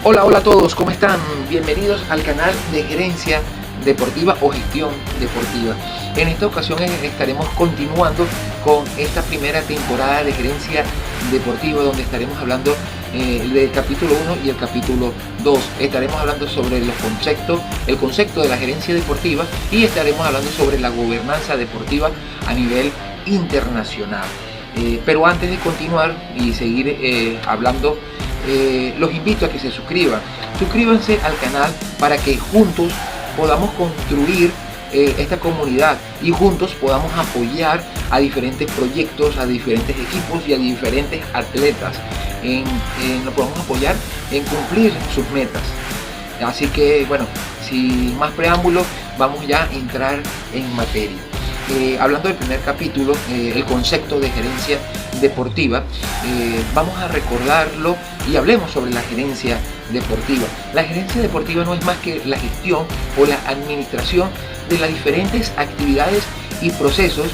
Hola a todos, ¿cómo están? Bienvenidos al canal de Gerencia Deportiva o Gestión Deportiva. En esta ocasión estaremos continuando con esta primera temporada de Gerencia Deportiva, donde estaremos hablando del capítulo 1 y el capítulo 2. Estaremos hablando sobre el concepto de la gerencia deportiva, y estaremos hablando sobre la gobernanza deportiva a nivel internacional. Pero antes de continuar y seguir hablando, los invito a que se suscriban. Suscríbanse al canal para que juntos podamos construir esta comunidad y juntos podamos apoyar a diferentes proyectos, a diferentes equipos y a diferentes atletas. Nos podemos apoyar en cumplir sus metas. Así que bueno, sin más preámbulos, vamos ya a entrar en materia. Hablando del primer capítulo, el concepto de gerencia deportiva, vamos a recordarlo y hablemos sobre la gerencia deportiva. La gerencia deportiva no es más que la gestión o la administración de las diferentes actividades y procesos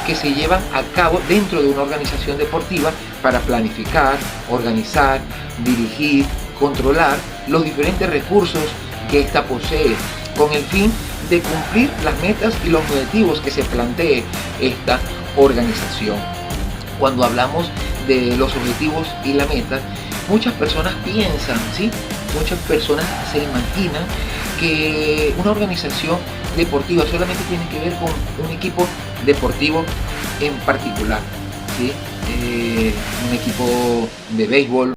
que se llevan a cabo dentro de una organización deportiva para planificar, organizar, dirigir, controlar los diferentes recursos que ésta posee, con el fin de cumplir las metas y los objetivos que se plantee esta organización. Cuando hablamos de los objetivos y la meta, muchas personas piensan, ¿sí? Muchas personas se imaginan que una organización deportiva solamente tiene que ver con un equipo deportivo en particular, ¿sí? Un equipo de béisbol,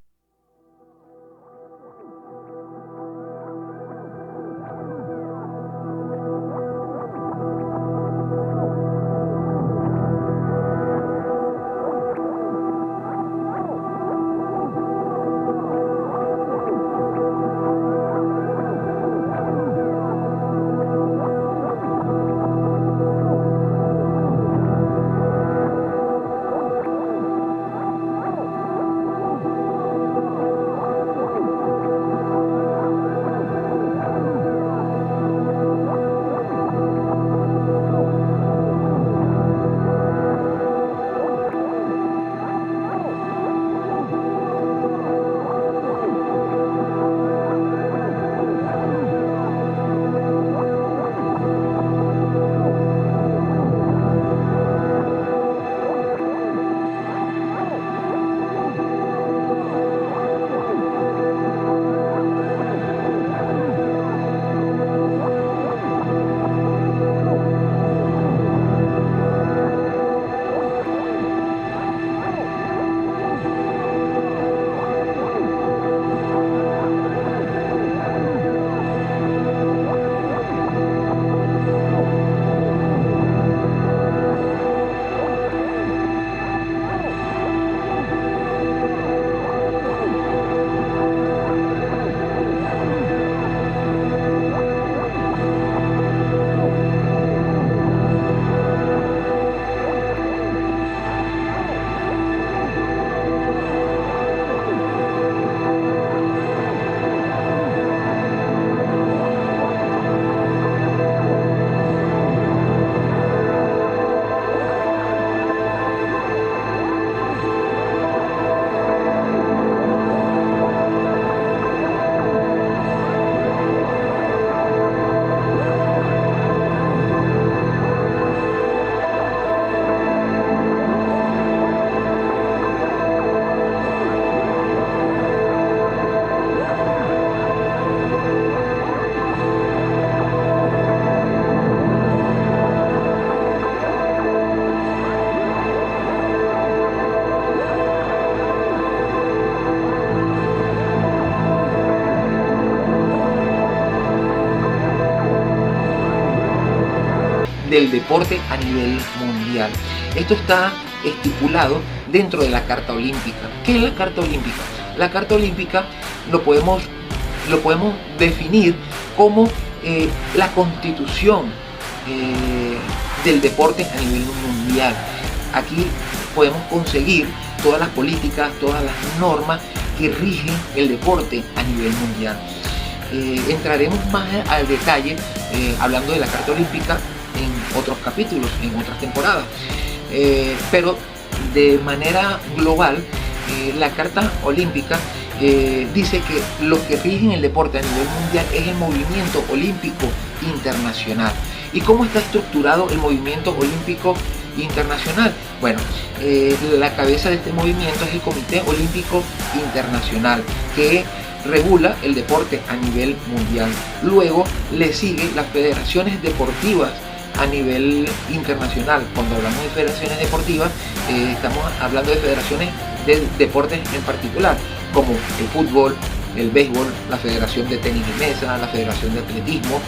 del deporte a nivel mundial. Esto está estipulado dentro de la Carta Olímpica. ¿Qué es la Carta Olímpica? La Carta Olímpica lo podemos definir como la constitución del deporte a nivel mundial. Aquí podemos conseguir todas las políticas, todas las normas que rigen el deporte a nivel mundial. Entraremos más al detalle hablando de la Carta Olímpica en otros capítulos, en otras temporadas, pero de manera global la Carta Olímpica dice que lo que rige en el deporte a nivel mundial es el movimiento olímpico internacional. ¿Y cómo está estructurado el movimiento olímpico internacional? Bueno, la cabeza de este movimiento es el Comité Olímpico Internacional, que regula el deporte a nivel mundial. Luego le siguen las federaciones deportivas a nivel internacional. Cuando hablamos de federaciones deportivas, estamos hablando de federaciones de deportes en particular, como el fútbol, el béisbol, la Federación de Tenis de Mesa, la Federación de Atletismo,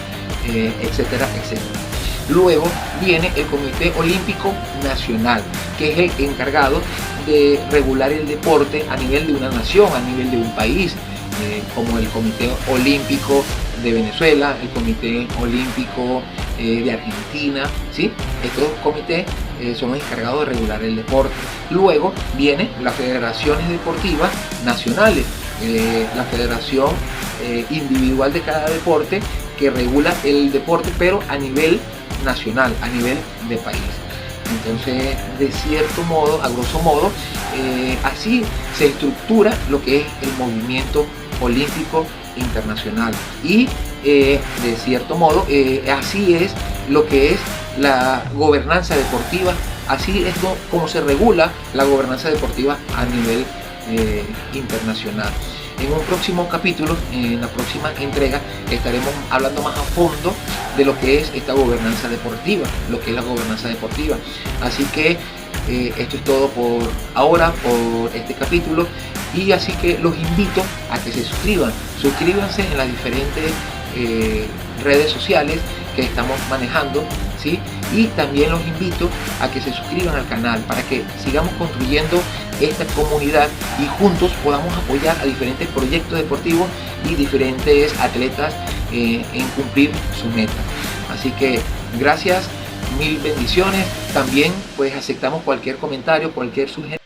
etcétera, etcétera. Luego viene el Comité Olímpico Nacional, que es el encargado de regular el deporte a nivel de una nación, a nivel de un país, como el Comité Olímpico de Venezuela, el Comité Olímpico de Argentina, ¿sí? Estos comités son los encargados de regular el deporte. Luego vienen las federaciones deportivas nacionales, la federación individual de cada deporte que regula el deporte, pero a nivel nacional, a nivel de país. Entonces, de cierto modo, a grosso modo, así se estructura lo que es el movimiento olímpico internacional. Y de cierto modo, así es lo que es la gobernanza deportiva, así es como se regula la gobernanza deportiva a nivel internacional. En un próximo capítulo, en la próxima entrega, estaremos hablando más a fondo de lo que es esta gobernanza deportiva, lo que es la gobernanza deportiva. Así que esto es todo por ahora, por este capítulo, y así que los invito a que se suscriban. Suscríbanse en las diferentes redes sociales que estamos manejando, ¿sí? Y también los invito a que se suscriban al canal para que sigamos construyendo esta comunidad y juntos podamos apoyar a diferentes proyectos deportivos y diferentes atletas en cumplir su meta. Así que gracias, mil bendiciones. También pues aceptamos cualquier comentario, cualquier sugerencia